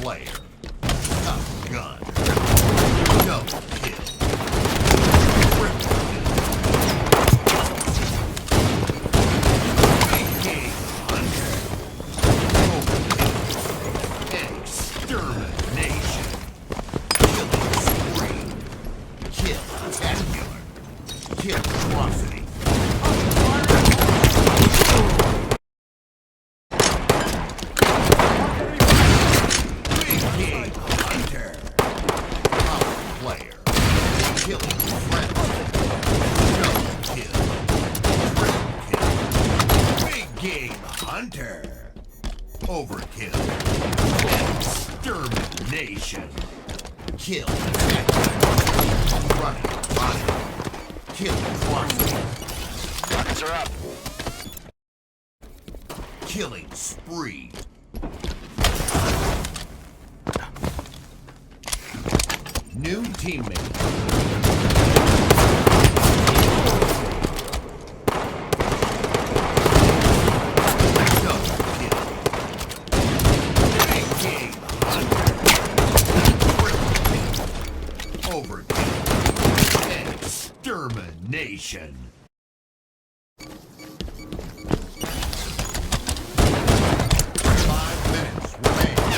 player. Tough gun. Double kill. Triple kill. Big game hunter. Overkill. Extermination. Killing spree. Kill spectacular. Kill atrocity. Big game hunter. Power player. Killing friends. Double kill. Triple kill. Big game hunter. Overkill. Extermination. Kill spectacular. Running body. Kill atrocity. Rockets are up. Killing spree. New teammate. Double kill. Big game hunter. Triple kill. Overkill. Extermination. 5 minutes remaining.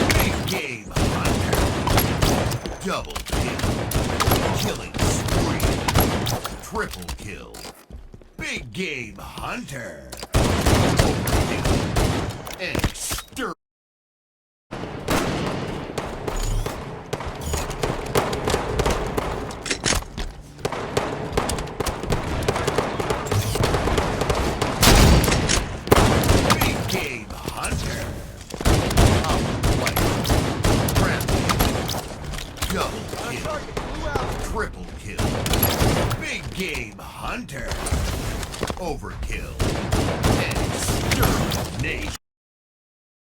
Big game hunter. Double kill. Killing spree. Triple kill. Big game hunter. Overkill. Extermination. Big game hunter. Power player. Friendly. Double kill. Triple kill. Big game hunter. Overkill. Extermination.